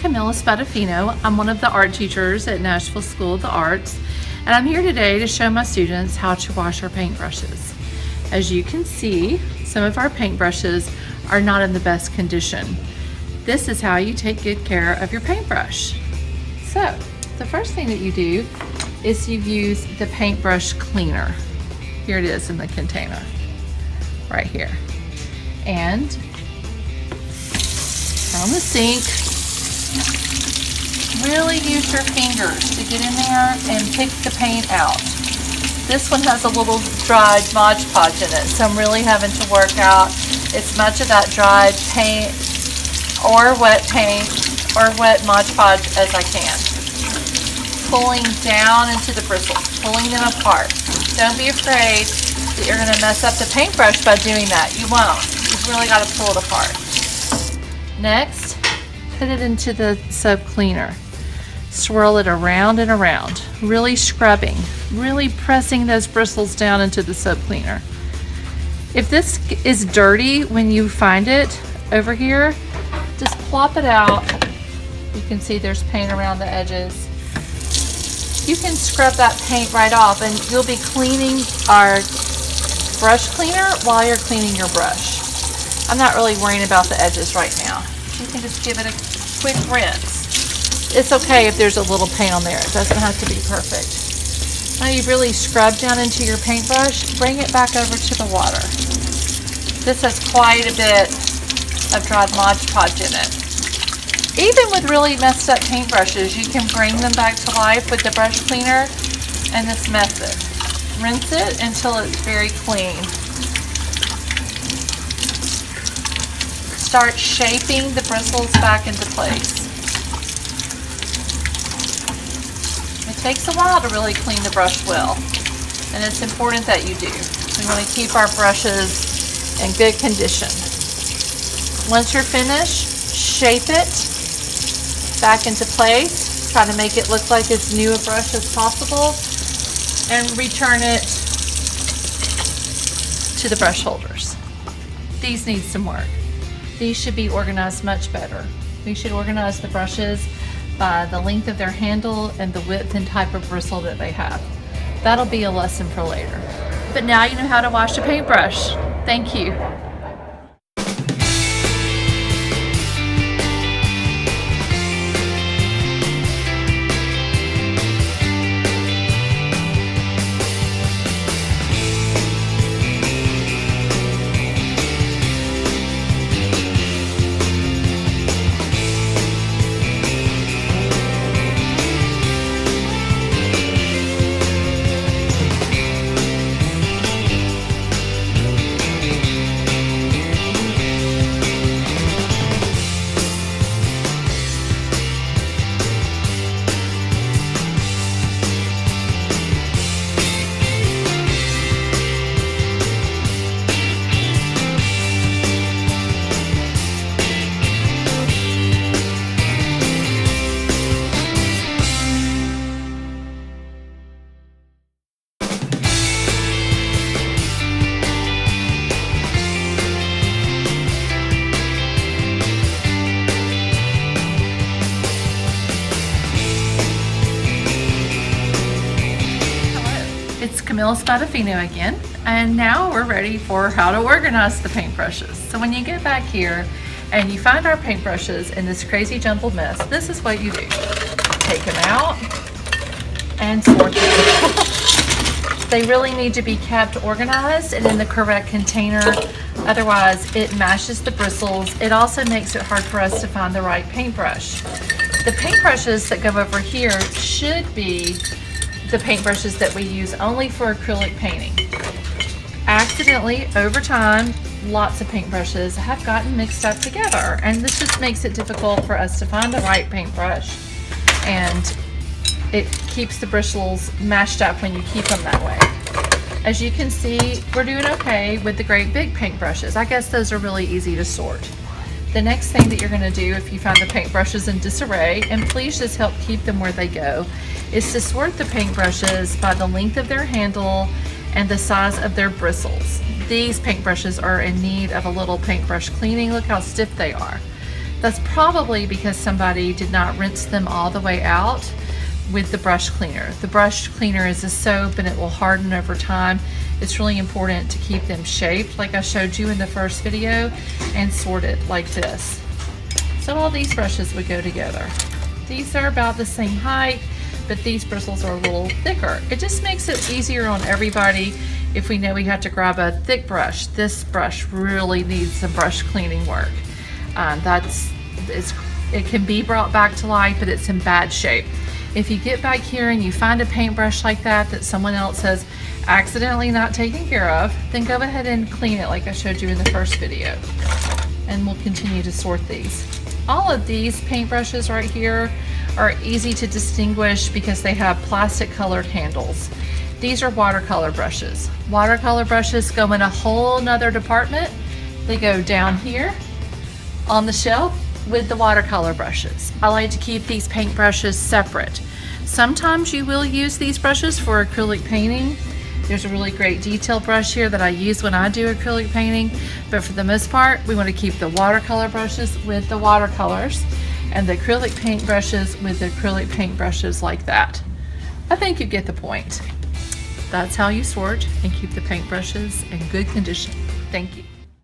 Camilla Spadafino. I'm one of the art teachers at Nashville School of the Arts, and I'm here today to show my students how to wash our paintbrushes. As you can see, some of our paintbrushes are not in the best condition. This is how you take good care of your paintbrush. So, the first thing that you do is you use the paintbrush cleaner. Here it is in the container, right here. And on the sink, really use your fingers to get in there and pick the paint out. This one has a little dried Mod Podge in it, so I'm really having to work out as much of that dried paint or wet paint or wet Mod Podge as I can. Pulling down into the bristles, pulling them apart. Don't be afraid that you're going to mess up the paintbrush by doing that. You won't. You've really got to pull it apart. Next, put it into the soap cleaner. Swirl it around and around, really scrubbing, really pressing those bristles down into the soap cleaner. If this is dirty when you find it over here, just plop it out. You can see there's paint around the edges. You can scrub that paint right off, and you'll be cleaning our brush cleaner while you're cleaning your brush. I'm not really worrying about the edges right now. You can just give it a quick rinse. It's okay if there's a little paint on there. It doesn't have to be perfect. Now you've really scrubbed down into your paintbrush, bring it back over to the water. This has quite a bit of dried Mod Podge in it. Even with really messed up paintbrushes, you can bring them back to life with the brush cleaner and this method. Rinse it until it's very clean. Start shaping the bristles back into place. It takes a while to really clean the brush well, and it's important that you do. We want to keep our brushes in good condition. Once you're finished, shape it back into place. Try to make it look like as new a brush as possible, and return it to the brush holders. These need some work. These should be organized much better. We should organize the brushes by the length of their handle and the width and type of bristle that they have. That'll be a lesson for later. But now you know how to wash a paintbrush. Thank you. It's Camilla Spadafino again, and now we're ready for how to organize the paintbrushes. So when you get back here and you find our paintbrushes in this crazy jumbled mess, this is what you do. Take them out and sort them. They really need to be kept organized and in the correct container, otherwise it mashes the bristles. It also makes it hard for us to find the right paintbrush. The paintbrushes that go over here should be the paintbrushes that we use only for acrylic painting. Accidentally, over time, lots of paintbrushes have gotten mixed up together, and this just makes it difficult for us to find the right paintbrush, and it keeps the bristles mashed up when you keep them that way. As you can see, we're doing okay with the great big paintbrushes. I guess those are really easy to sort. The next thing that you're going to do if you find the paintbrushes in disarray, and please just help keep them where they go, is to sort the paintbrushes by the length of their handle and the size of their bristles. These paintbrushes are in need of a little paintbrush cleaning. Look how stiff they are. That's probably because somebody did not rinse them all the way out with the brush cleaner. The brush cleaner is a soap and it will harden over time. It's really important to keep them shaped like I showed you in the first video and sorted like this. So all these brushes would go together. These are about the same height, but these bristles are a little thicker. It just makes it easier on everybody if we know we have to grab a thick brush. This brush really needs some brush cleaning work. It can be brought back to life, but it's in bad shape. If you get back here and you find a paintbrush like that someone else has accidentally not taken care of, then go ahead and clean it like I showed you in the first video. And we'll continue to sort these. All of these paintbrushes right here are easy to distinguish because they have plastic colored handles. These are watercolor brushes. Watercolor brushes go in a whole nother department. They go down here on the shelf with the watercolor brushes. I like to keep these paintbrushes separate. Sometimes you will use these brushes for acrylic painting. There's a really great detail brush here that I use when I do acrylic painting, but for the most part, we want to keep the watercolor brushes with the watercolors and the acrylic paint brushes with the acrylic paint brushes like that. I think you get the point. That's how you sort and keep the paintbrushes in good condition. Thank you.